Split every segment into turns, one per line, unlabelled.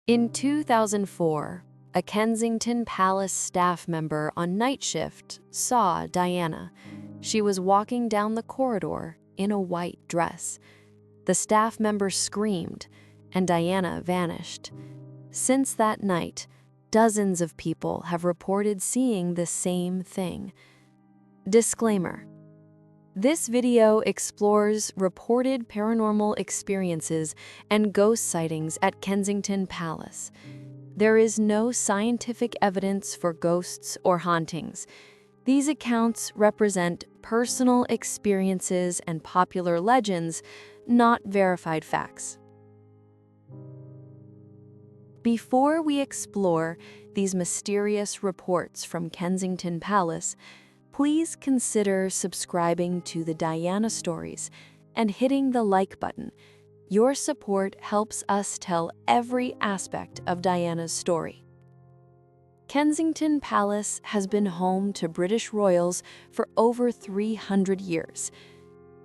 In 2004, a Kensington Palace staff member on night shift saw Diana. She was walking down the corridor in a white dress. The staff member screamed, and Diana vanished. Since that night, dozens of people have reported seeing the same thing. Disclaimer: this video explores reported paranormal experiences and ghost sightings at Kensington Palace. There is no scientific evidence for ghosts or hauntings. These accounts represent personal experiences and popular legends, not verified facts. Before we explore these mysterious reports from Kensington Palace, please consider subscribing to the Diana Stories and hitting the like button. Your support helps us tell every aspect of Diana's story. Kensington Palace has been home to British royals for over 300 years.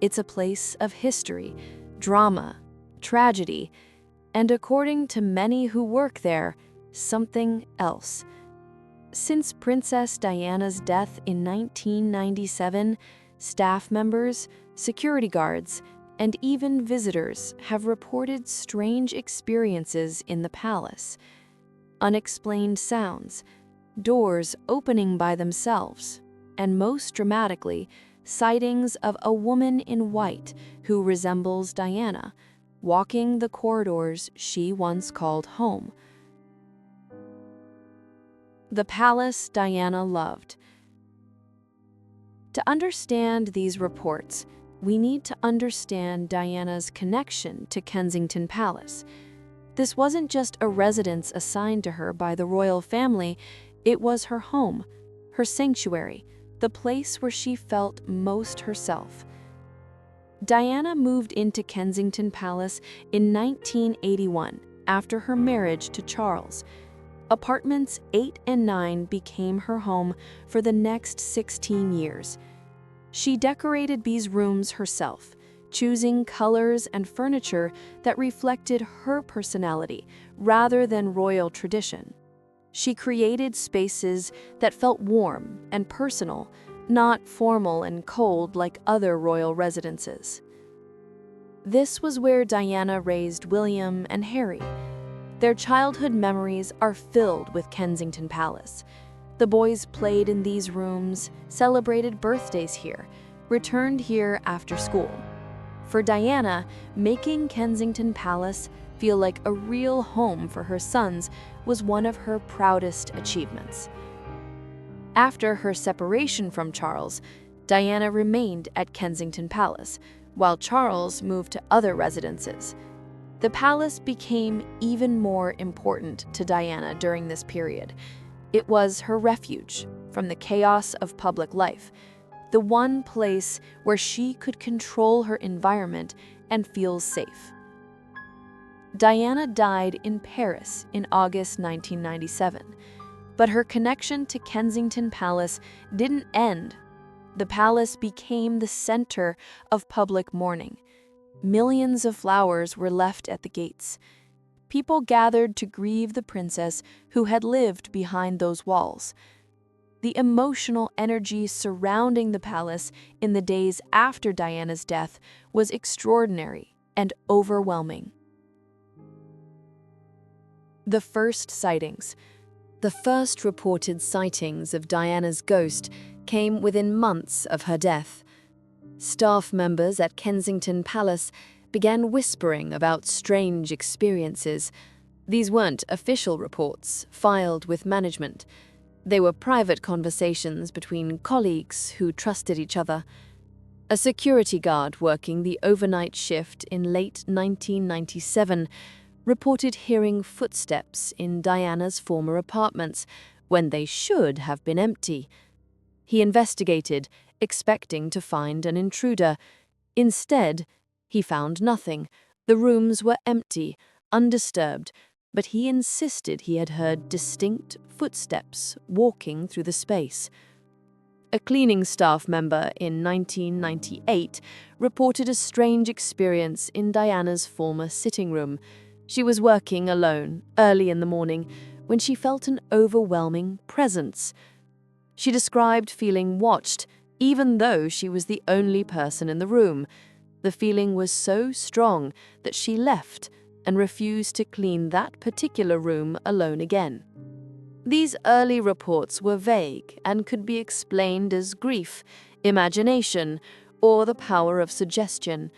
It's a place of history, drama, tragedy, and according to many who work there, something else. Since Princess Diana's death in 1997, staff members, security guards, and even visitors have reported strange experiences in the palace. Unexplained sounds, doors opening by themselves, and most dramatically, sightings of a woman in white who resembles Diana, walking the corridors she once called home. The palace Diana loved. To understand these reports, we need to understand Diana's connection to Kensington Palace. This wasn't just a residence assigned to her by the royal family, it was her home, her sanctuary, the place where she felt most herself. Diana moved into Kensington Palace in 1981 after her marriage to Charles. Apartments 8 and 9 became her home for the next 16 years. She decorated these rooms herself, choosing colors and furniture that reflected her personality rather than royal tradition. She created spaces that felt warm and personal, not formal and cold like other royal residences. This was where Diana raised William and Harry. Their childhood memories are filled with Kensington Palace. The boys played in these rooms, celebrated birthdays here, returned here after school. For Diana, making Kensington Palace feel like a real home for her sons was one of her proudest achievements. After her separation from Charles, Diana remained at Kensington Palace, while Charles moved to other residences. The palace became even more important to Diana during this period. It was her refuge from the chaos of public life, the one place where she could control her environment and feel safe. Diana died in Paris in August 1997, but her connection to Kensington Palace didn't end. The palace became the center of public mourning. Millions of flowers were left at the gates. People gathered to grieve the princess who had lived behind those walls. The emotional energy surrounding the palace in the days after Diana's death was extraordinary and overwhelming. The first sightings. The first reported sightings of Diana's ghost came within months of her death. Staff members at Kensington Palace began whispering about strange experiences. These weren't official reports filed with management. They were private conversations between colleagues who trusted each other. A security guard working the overnight shift in late 1997 reported hearing footsteps in Diana's former apartments when they should have been empty. He investigated, expecting to find an intruder. Instead, he found nothing. The rooms were empty, undisturbed, but he insisted he had heard distinct footsteps walking through the space. A cleaning staff member in 1998 reported a strange experience in Diana's former sitting room. She was working alone early in the morning when she felt an overwhelming presence. She described feeling watched, even though she was the only person in the room. The feeling was so strong that she left and refused to clean that particular room alone again. These early reports were vague and could be explained as grief, imagination, or the power of suggestion.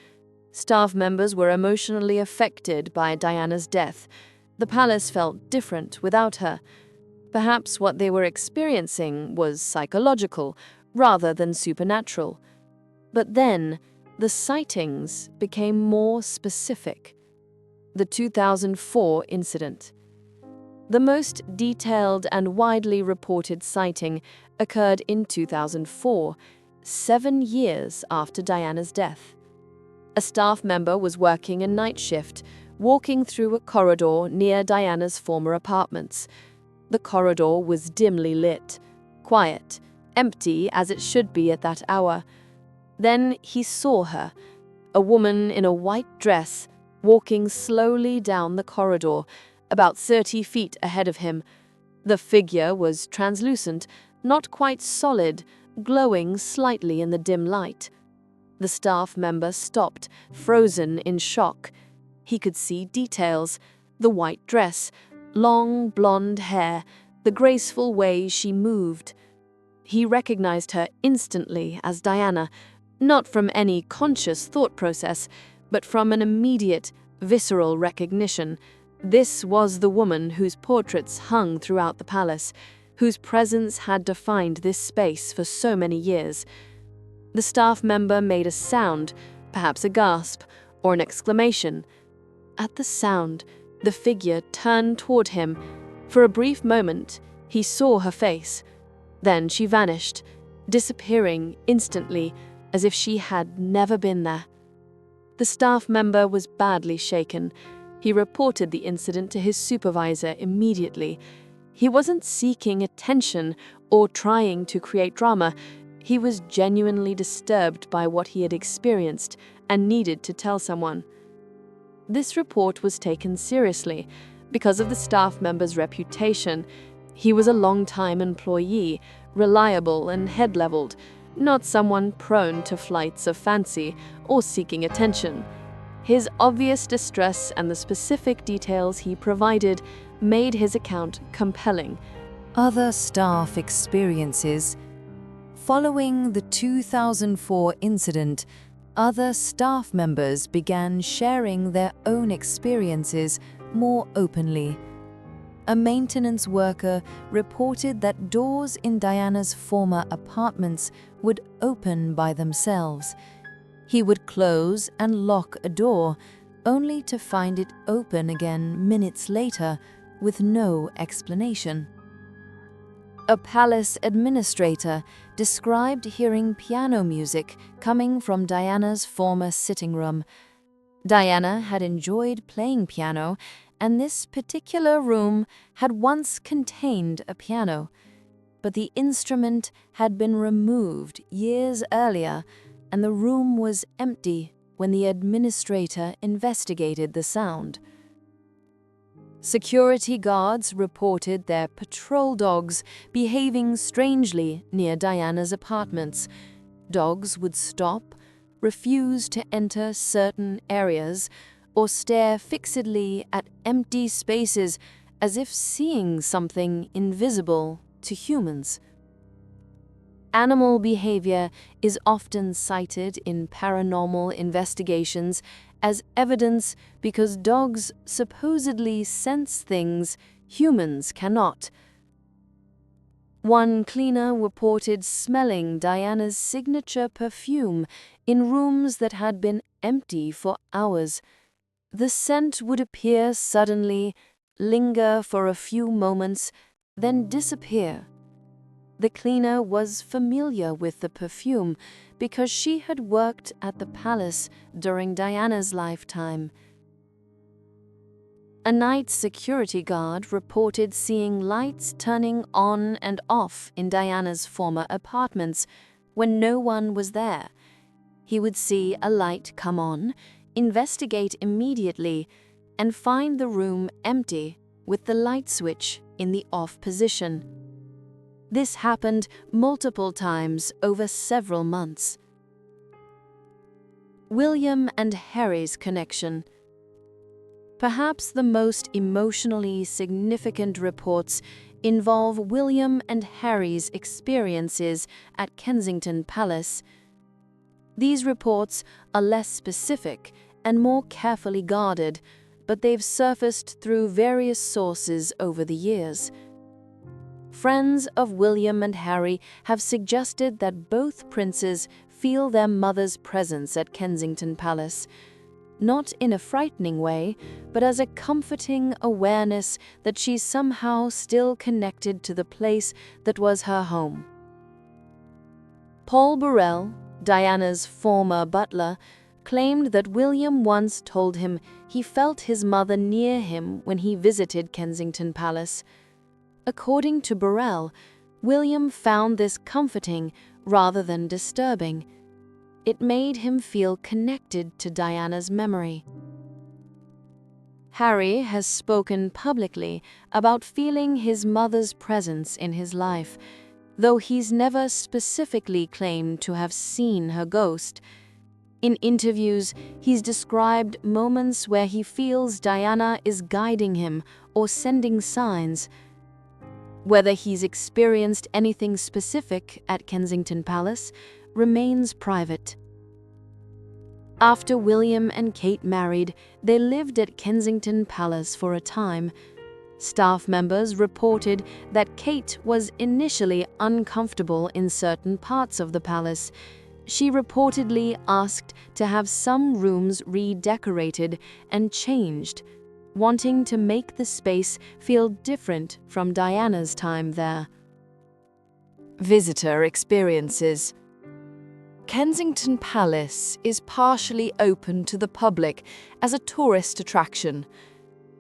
Staff members were emotionally affected by Diana's death. The palace felt different without her. Perhaps what they were experiencing was psychological rather than supernatural. But then, the sightings became more specific. The 2004 incident. The most detailed and widely reported sighting occurred in 2004, 7 years after Diana's death. A staff member was working a night shift, walking through a corridor near Diana's former apartments. The corridor was dimly lit, quiet, empty as it should be at that hour. Then he saw her, a woman in a white dress, walking slowly down the corridor, about 30 feet ahead of him. The figure was translucent, not quite solid, glowing slightly in the dim light. The staff member stopped, frozen in shock. He could see details: the white dress, long blonde hair, the graceful way she moved. He recognized her instantly as Diana, not from any conscious thought process, but from an immediate, visceral recognition. This was the woman whose portraits hung throughout the palace, whose presence had defined this space for so many years. The staff member made a sound, perhaps a gasp or an exclamation. At the sound, the figure turned toward him. For a brief moment, he saw her face. Then she vanished, disappearing instantly, as if she had never been there. The staff member was badly shaken. He reported the incident to his supervisor immediately. He wasn't seeking attention or trying to create drama. He was genuinely disturbed by what he had experienced and needed to tell someone. This report was taken seriously because of the staff member's reputation. He was a long-time employee, reliable and head-leveled, not someone prone to flights of fancy or seeking attention. His obvious distress and the specific details he provided made his account compelling.
Other staff experiences. Following the 2004 incident, other staff members began sharing their own experiences more openly. A maintenance worker reported that doors in Diana's former apartments would open by themselves. He would close and lock a door, only to find it open again minutes later with no explanation. A palace administrator described hearing piano music coming from Diana's former sitting room. Diana had enjoyed playing piano, and this particular room had once contained a piano. But the instrument had been removed years earlier, and the room was empty when the administrator investigated the sound. Security guards reported their patrol dogs behaving strangely near Diana's apartments. Dogs would stop, refuse to enter certain areas, or stare fixedly at empty spaces as if seeing something invisible to humans. Animal behavior is often cited in paranormal investigations as evidence because dogs supposedly sense things humans cannot. One cleaner reported smelling Diana's signature perfume in rooms that had been empty for hours. The scent would appear suddenly, linger for a few moments, then disappear. The cleaner was familiar with the perfume because she had worked at the palace during Diana's lifetime. A night security guard reported seeing lights turning on and off in Diana's former apartments when no one was there. He would see a light come on, investigate immediately,
and find the room empty with the light switch in the off position. This happened multiple times over several months. William and Harry's connection. Perhaps the most emotionally significant reports involve William and Harry's experiences at Kensington Palace. These reports are less specific and more carefully guarded, but they've surfaced through various sources over the years. Friends of William and Harry have suggested that both princes feel their mother's presence at Kensington Palace, not in a frightening way, but as a comforting awareness that she's somehow still connected to the place that was her home. Paul Burrell, Diana's former butler, claimed that William once told him he felt his mother near him when he visited Kensington Palace. According to Burrell, William found this comforting rather than disturbing. It made him feel connected to Diana's memory. Harry has spoken publicly about feeling his mother's presence in his life, though he's never specifically claimed to have seen her ghost. In interviews, he's described moments where he feels Diana is guiding him or sending signs. Whether he's experienced anything specific at Kensington Palace remains private. After William and Kate married, they lived at Kensington Palace for a time. Staff members reported that Kate was initially uncomfortable in certain parts of the palace. She reportedly asked to have some rooms redecorated and changed, wanting to make the space feel different from Diana's time there. Visitor experiences. Kensington Palace is partially open to the public as a tourist attraction.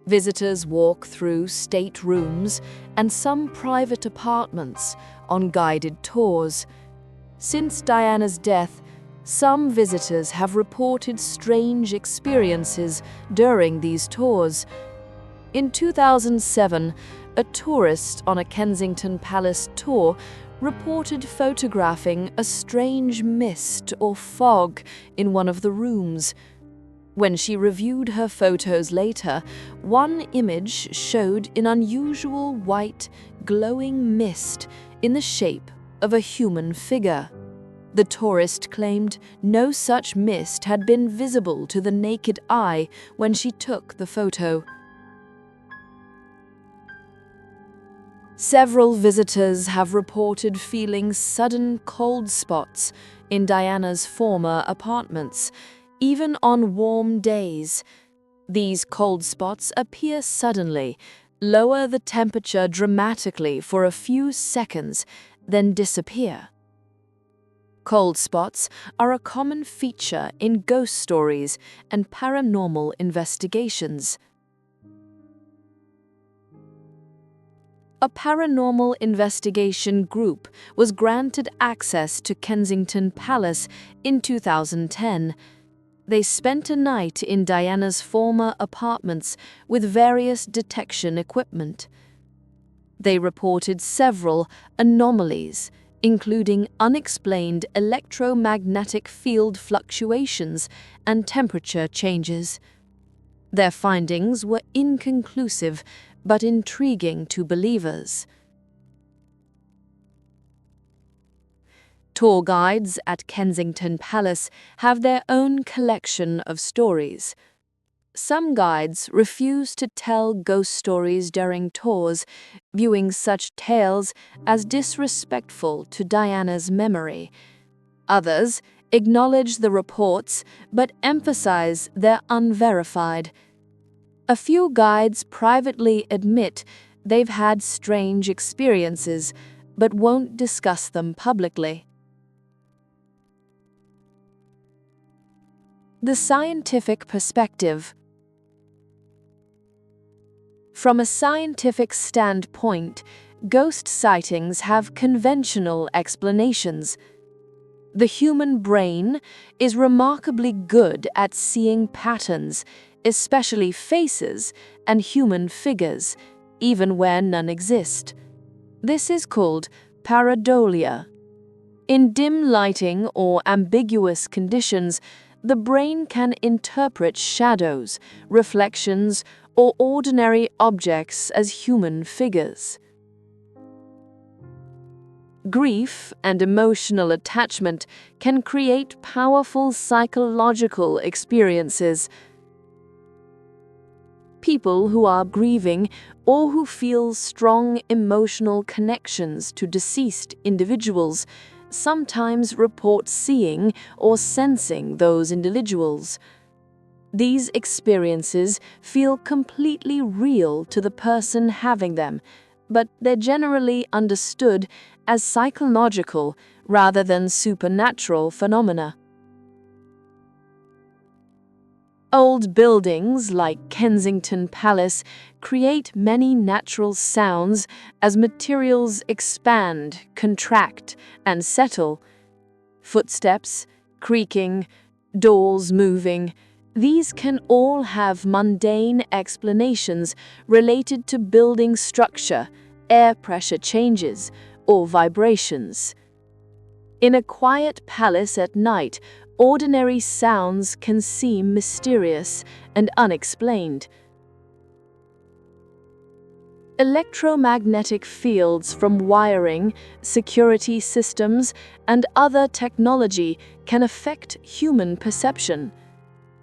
Visitors walk through state rooms and some private apartments on guided tours. Since Diana's death, some visitors have reported strange experiences during these tours. In 2007, a tourist on a Kensington Palace tour reported photographing a strange mist or fog in one of the rooms. When she reviewed her photos later, one image showed an unusual white, glowing mist in the shape of a human figure. The tourist claimed no such mist had been visible to the naked eye when she took the photo. Several visitors have reported feeling sudden cold spots in Diana's former apartments, even on warm days. These cold spots appear suddenly, lower the temperature dramatically for a few seconds, then disappear. Cold spots are a common feature in ghost stories and paranormal investigations. A paranormal investigation group was granted access to Kensington Palace in 2010. They spent a night in Diana's former apartments with various detection equipment. They reported several anomalies, including unexplained electromagnetic field fluctuations and temperature changes. Their findings were inconclusive but intriguing to believers. Tour guides at Kensington Palace have their own collection of stories. Some guides refuse to tell ghost stories during tours, viewing such tales as disrespectful to Diana's memory. Others acknowledge the reports but emphasize they're unverified. A few guides privately admit they've had strange experiences but won't discuss them publicly. The scientific perspective. From a scientific standpoint, ghost sightings have conventional explanations. The human brain is remarkably good at seeing patterns, especially faces and human figures, even where none exist. This is called pareidolia. In dim lighting or ambiguous conditions, the brain can interpret shadows, reflections, or ordinary objects as human figures. Grief and emotional attachment can create powerful psychological experiences. People who are grieving or who feel strong emotional connections to deceased individuals sometimes report seeing or sensing those individuals. These experiences feel completely real to the person having them, but they're generally understood as psychological rather than supernatural phenomena. Old buildings like Kensington Palace create many natural sounds as materials expand, contract, and settle. Footsteps, creaking, doors moving, these can all have mundane explanations related to building structure, air pressure changes, or vibrations. In a quiet palace at night, ordinary sounds can seem mysterious and unexplained. Electromagnetic fields from wiring, security systems, and other technology can affect human perception.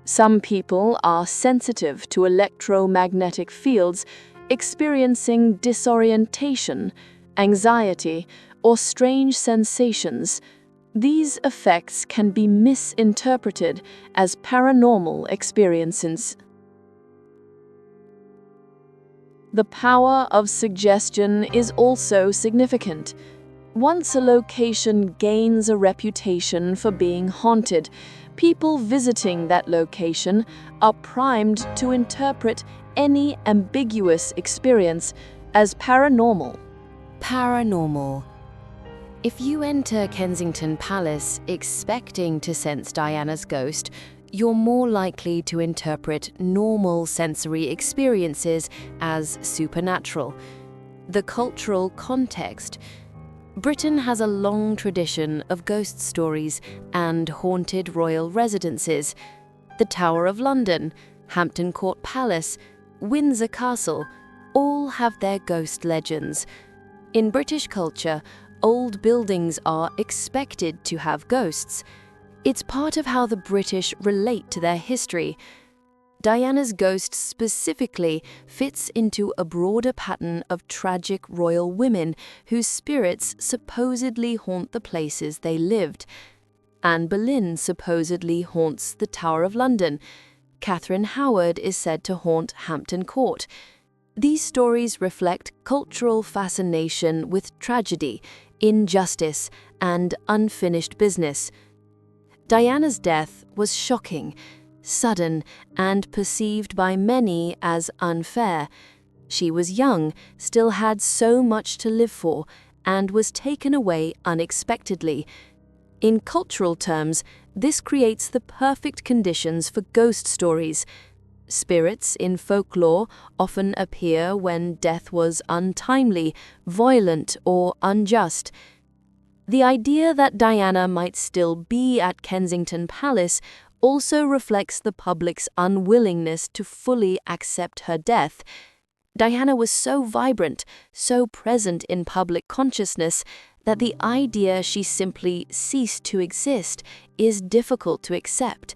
Some people are sensitive to electromagnetic fields, experiencing disorientation, anxiety, or strange sensations. These effects can be misinterpreted as paranormal experiences. The power of suggestion is also significant. Once a location gains a reputation for being haunted, people visiting that location are primed to interpret any ambiguous experience as paranormal.
Paranormal. If you enter Kensington Palace expecting to sense Diana's ghost, you're more likely to interpret normal sensory experiences as supernatural. The cultural context. Britain has a long tradition of ghost stories and haunted royal residences. The Tower of London, Hampton Court Palace, Windsor Castle, all have their ghost legends. In British culture, old buildings are expected to have ghosts. It's part of how the British relate to their history. Diana's ghost specifically fits into a broader pattern of tragic royal women whose spirits supposedly haunt the places they lived. Anne Boleyn supposedly haunts the Tower of London. Catherine Howard is said to haunt Hampton Court. These stories reflect cultural fascination with tragedy, injustice, and unfinished business. Diana's death was shocking, sudden, and perceived by many as unfair. She was young, still had so much to live for, and was taken away unexpectedly. In cultural terms, this creates the perfect conditions for ghost stories. Spirits in folklore often appear when death was untimely, violent, or unjust. The idea that Diana might still be at Kensington Palace also reflects the public's unwillingness to fully accept her death. Diana was so vibrant, so present in public consciousness, that the idea she simply ceased to exist is difficult to accept.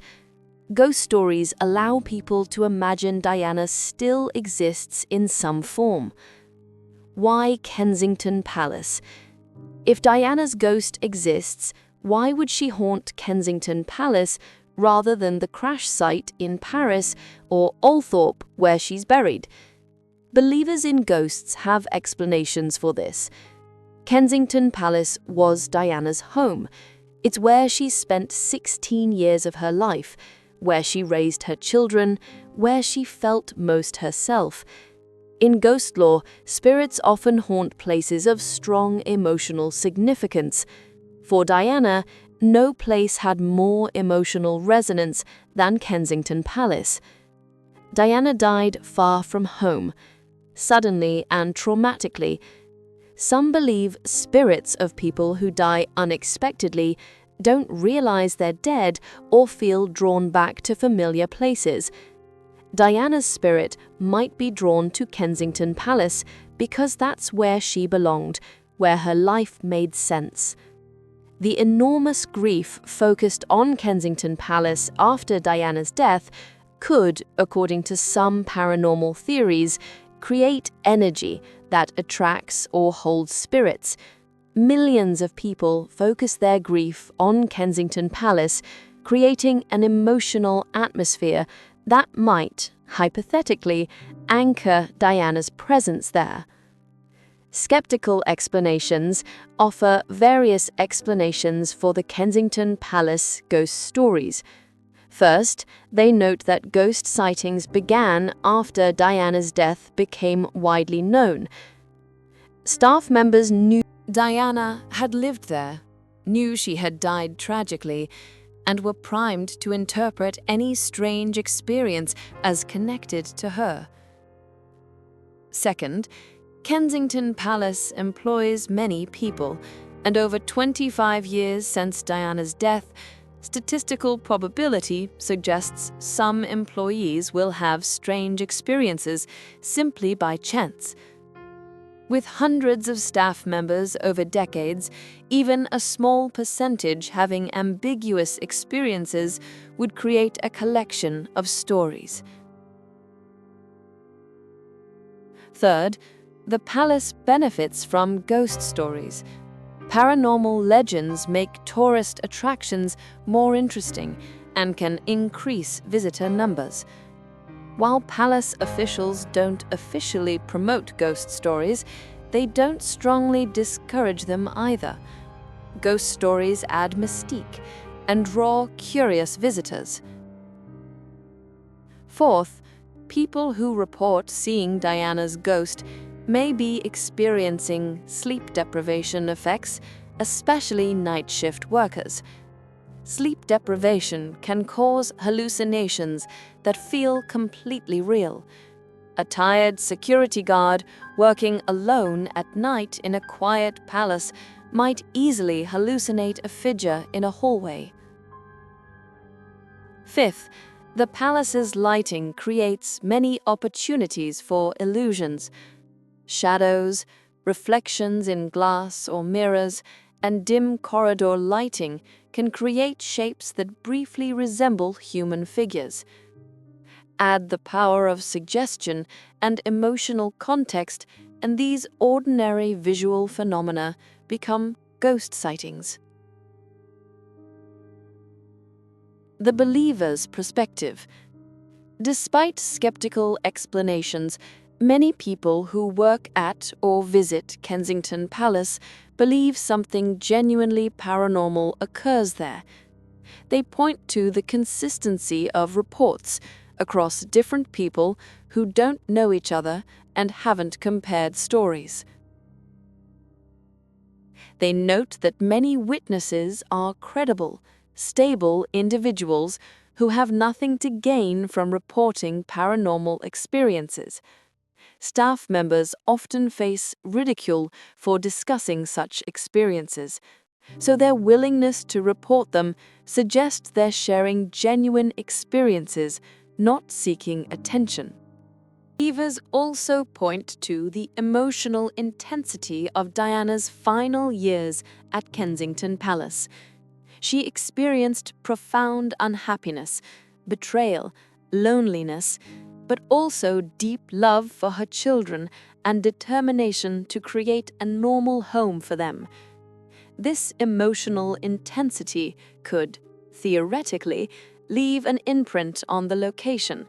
Ghost stories allow people to imagine Diana still exists in some form. Why Kensington Palace? If Diana's ghost exists, why would she haunt Kensington Palace rather than the crash site in Paris or Althorpe where she's buried? Believers in ghosts have explanations for this. Kensington Palace was Diana's home. It's where she spent 16 years of her life, where she raised her children, where she felt most herself. In ghost lore, spirits often haunt places of strong emotional significance. For Diana, no place had more emotional resonance than Kensington Palace.
Diana died far from home, suddenly and traumatically. Some believe spirits of people who die unexpectedly don't realize they're dead or feel drawn back to familiar places. Diana's spirit might be drawn to Kensington Palace because that's where she belonged, where her life made sense. The enormous grief focused on Kensington Palace after Diana's death could, according to some paranormal theories, create energy that attracts or holds spirits. Millions of people focus their grief on Kensington Palace, creating an emotional atmosphere that might, hypothetically, anchor Diana's presence there. Skeptical explanations offer various explanations for the Kensington Palace ghost stories. First, they note that ghost sightings began after Diana's death became widely known. Staff members knew Diana had lived there, knew she had died tragically, and were primed to interpret any strange experience as connected to her. Second, Kensington Palace employs many people, and over 25 years since Diana's death, statistical probability suggests some employees will have strange experiences simply by chance. With hundreds of staff members over decades, even a small percentage having ambiguous experiences would create a collection of stories. Third, the palace benefits from ghost stories. Paranormal legends make tourist attractions more interesting and can increase visitor numbers. While palace officials don't officially promote ghost stories, they don't strongly discourage them either. Ghost stories add mystique and draw curious visitors. Fourth, people who report seeing Diana's ghost may be experiencing sleep deprivation effects, especially night shift workers. Sleep deprivation can cause hallucinations that feel completely real. A tired security guard working alone at night in a quiet palace might easily hallucinate a figure in a hallway. Fifth, the palace's lighting creates many opportunities for illusions. Shadows, reflections in glass or mirrors, and dim corridor lighting can create shapes that briefly resemble human figures. Add the power of suggestion and emotional context, and these ordinary visual phenomena become ghost sightings. The believer's perspective. Despite skeptical explanations, many people who work at or visit Kensington Palace believe something genuinely paranormal occurs there. They point to the consistency of reports across different people who don't know each other and haven't compared stories. They note that many witnesses are credible, stable individuals who have nothing to gain from reporting paranormal experiences. Staff members often face ridicule for discussing such experiences, so their willingness to report them suggests they're sharing genuine experiences, not seeking attention. Believers also point to the emotional intensity of Diana's final years at Kensington Palace. She experienced profound unhappiness, betrayal, loneliness, but also deep love for her children and determination to create a normal home for them. This emotional intensity could, theoretically, leave an imprint on the location.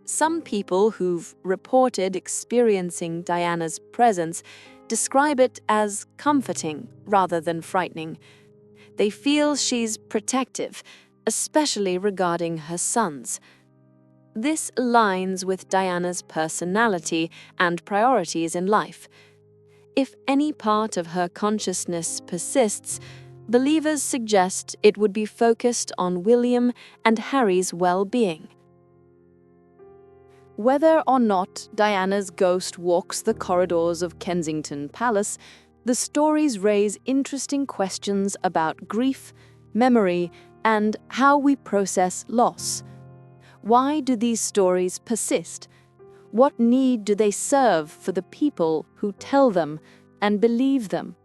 Some people who've reported experiencing Diana's presence describe it as comforting rather than frightening. They feel she's protective, especially regarding her sons. This aligns with Diana's personality and priorities in life. If any part of her consciousness persists, believers suggest it would be focused on William and Harry's well-being. Whether or not Diana's ghost walks the corridors of Kensington Palace, the stories raise interesting questions about grief, memory, and how we process loss. Why do these stories persist? What need do they serve for the people who tell them and believe them?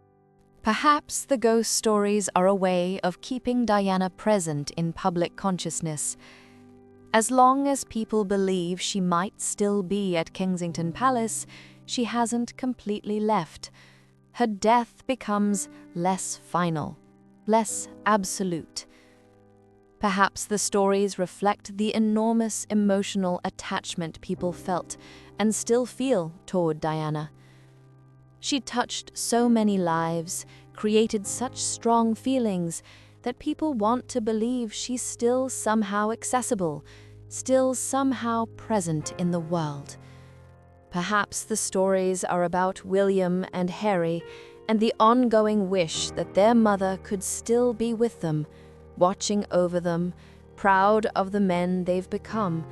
Perhaps the ghost stories are a way of keeping Diana present in public consciousness. As long as people believe she might still be at Kensington Palace, she hasn't completely left. Her death becomes less final, less absolute. Perhaps the stories reflect the enormous emotional attachment people felt and still feel toward Diana. She touched so many lives, created such strong feelings, that people want to believe she's still somehow accessible, still somehow present in the world. Perhaps the stories are about William and Harry and the ongoing wish that their mother could still be with them, watching over them, proud of the men they've become.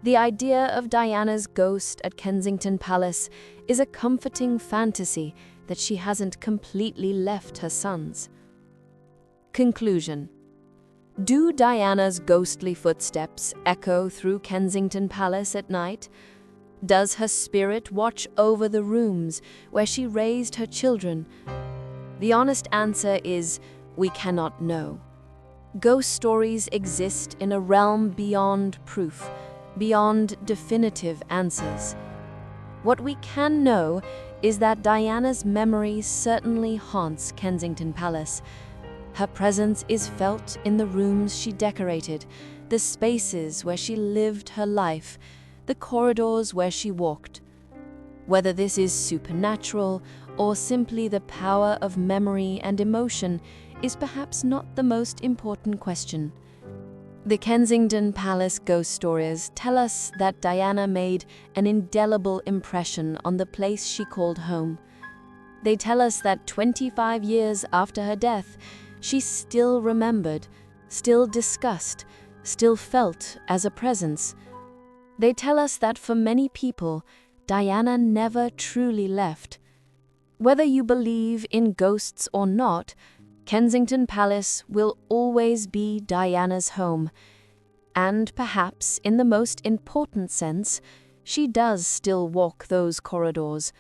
The idea of Diana's ghost at Kensington Palace is a comforting fantasy that she hasn't completely left her sons. Conclusion. Do Diana's ghostly footsteps echo through Kensington Palace at night? Does her spirit watch over the rooms where she raised her children? The honest answer is, we cannot know. Ghost stories exist in a realm beyond proof, beyond definitive answers. What we can know is that Diana's memory certainly haunts Kensington Palace. Her presence is felt in the rooms she decorated, the spaces where she lived her life, the corridors where she walked. Whether this is supernatural or simply the power of memory and emotion is perhaps not the most important question. The Kensington Palace ghost stories tell us that Diana made an indelible impression on the place she called home. They tell us that 25 years after her death, she still remembered, still discussed, still felt as a presence. They tell us that for many people, Diana never truly left. Whether you believe in ghosts or not, Kensington Palace will always be Diana's home. And perhaps, in the most important sense, she does still walk those corridors,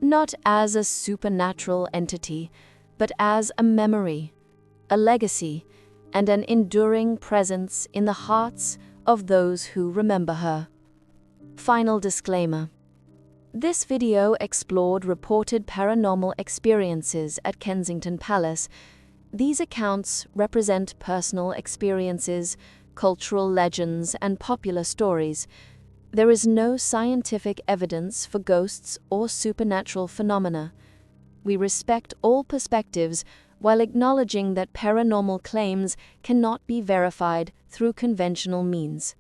not as a supernatural entity, but as a memory, a legacy, and an enduring presence in the hearts of those who remember her. Final disclaimer. This video explored reported paranormal experiences at Kensington Palace. These accounts represent personal experiences, cultural legends, and popular stories. There is no scientific evidence for ghosts or supernatural phenomena. We respect all perspectives while acknowledging that paranormal claims cannot be verified through conventional means.